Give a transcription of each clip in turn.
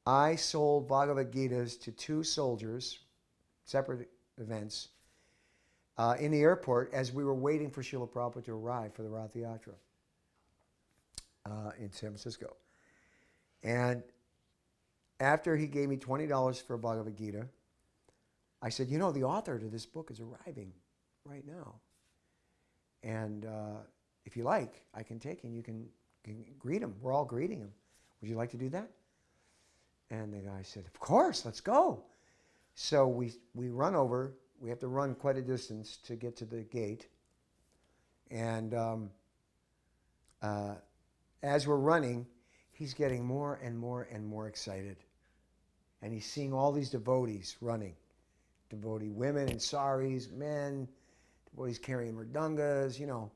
I sold Bhagavad Gitas to 2 soldiers, separate events, in the airport as we were waiting for Srila Prabhupada to arrive for the Rath Yatra in San Francisco. And after he gave me $20 for a Bhagavad Gita, I said, you know, the author to this book is arriving right now. And if you like, I can take him. You can greet him. We're all greeting him. Would you like to do that? And the guy said, of course, let's go. So we run over. We have to run quite a distance to get to the gate. And as we're running, he's getting more and more and more excited. And he's seeing all these devotees running. Devotee women in saris, men, devotees carrying mridangas, you know.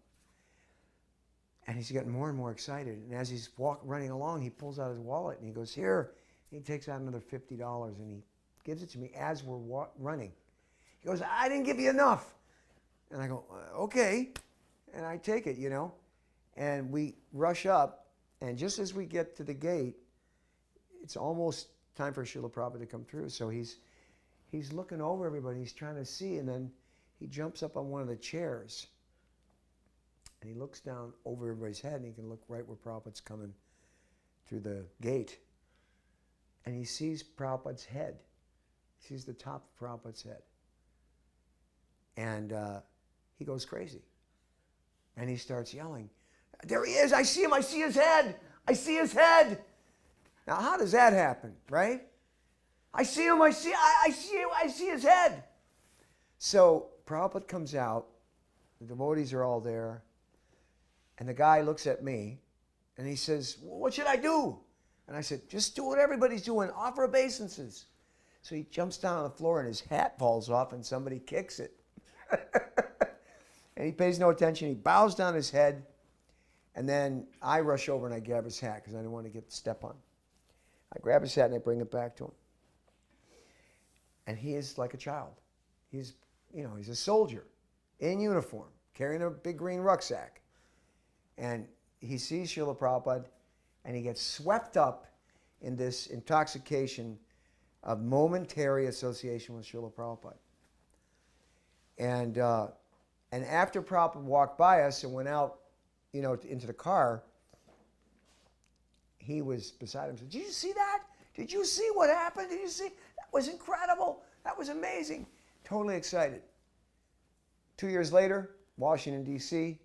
And he's getting more and more excited. And as he's running along, he pulls out his wallet and he goes, here. And he takes out another $50 and he gives it to me as we're running. He goes, I didn't give you enough. And I go, okay. And I take it, you know. And we rush up. And just as we get to the gate, it's almost time for Srila Prabhupada to come through. So he's looking over everybody. He's trying to see. And then he jumps up on one of the chairs. And he looks down over everybody's head. And he can look right where Prabhupada's coming through the gate. And he sees Prabhupada's head. He sees the top of Prabhupada's head. And he goes crazy. And he starts yelling, there he is, I see him, I see his head, I see his head. Now how does that happen, right? I see him, I see his head. So Prabhupada comes out, the devotees are all there, and the guy looks at me, and he says, well, what should I do? And I said, just do what everybody's doing, offer obeisances. So he jumps down on the floor, and his hat falls off, and somebody kicks it. And he pays no attention. He bows down his head. And then I rush over and I grab his hat because I didn't want to get stepped on. I grab his hat and I bring it back to him. And he is like a child. He's a soldier in uniform, carrying a big green rucksack. And he sees Srila Prabhupada and he gets swept up in this intoxication of momentary association with Srila Prabhupada. And after Prabhupada walked by us and went out, into the car, he was beside him. Said, did you see that? Did you see what happened? Did you see? That was incredible. That was amazing. Totally excited. 2 years later, Washington, D.C.,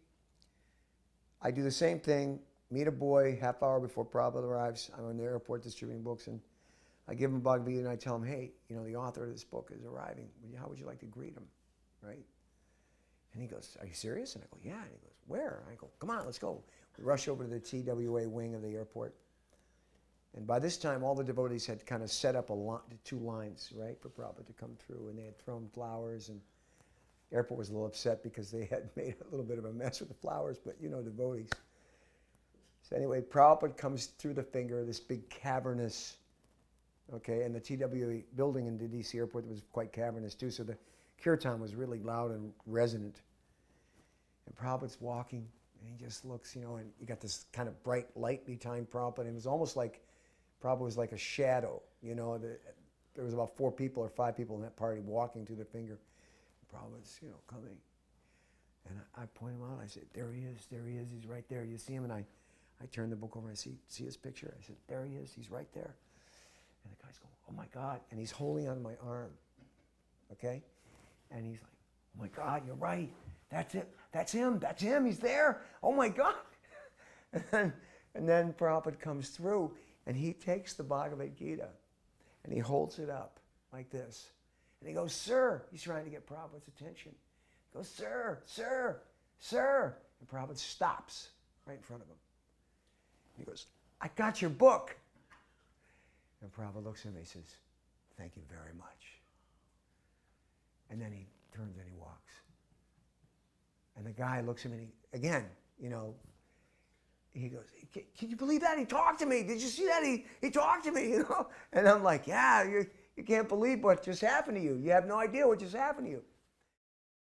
I do the same thing, meet a boy half hour before Prabhupada arrives. I'm in the airport distributing books, and I give him a Bhagavad Gita and I tell him, hey, the author of this book is arriving. How would you like to greet him, right? And he goes, are you serious? And I go, yeah. And he goes, where? And I go, come on, let's go. We rush over to the TWA wing of the airport. And by this time, all the devotees had kind of set up 2 lines, right, for Prabhupada to come through. And they had thrown flowers. And the airport was a little upset because they had made a little bit of a mess with the flowers. But, devotees. So anyway, Prabhupada comes through the finger, this big cavernous, okay, and the TWA building in the D.C. airport was quite cavernous too. So the kirtan was really loud and resonant. And Prabhupada's walking, and he just looks, and you got this kind of bright light behind Prabhupada. And it was almost like Prabhupada was like a shadow, there was about 4 people or 5 people in that party walking through the finger. And Prabhupada's, coming. And I point him out. I said, there he is, he's right there. You see him? And I turn the book over and I see his picture. I said, there he is, he's right there. And the guy's going, oh my God. And he's holding on my arm, okay? And he's like, oh my God, you're right. That's it. That's him. He's there. Oh my God. And then Prabhupada comes through and he takes the Bhagavad Gita and he holds it up like this. And he goes, sir. He's trying to get Prabhupada's attention. He goes, sir, sir, sir. And Prabhupada stops right in front of him. He goes, I got your book. And Prabhupada looks at him and he says, thank you very much. And then he turns and he walks. And the guy looks at me and he goes, can you believe that? He talked to me. Did you see that? He talked to me, And I'm like, yeah, you can't believe what just happened to you. You have no idea what just happened to you.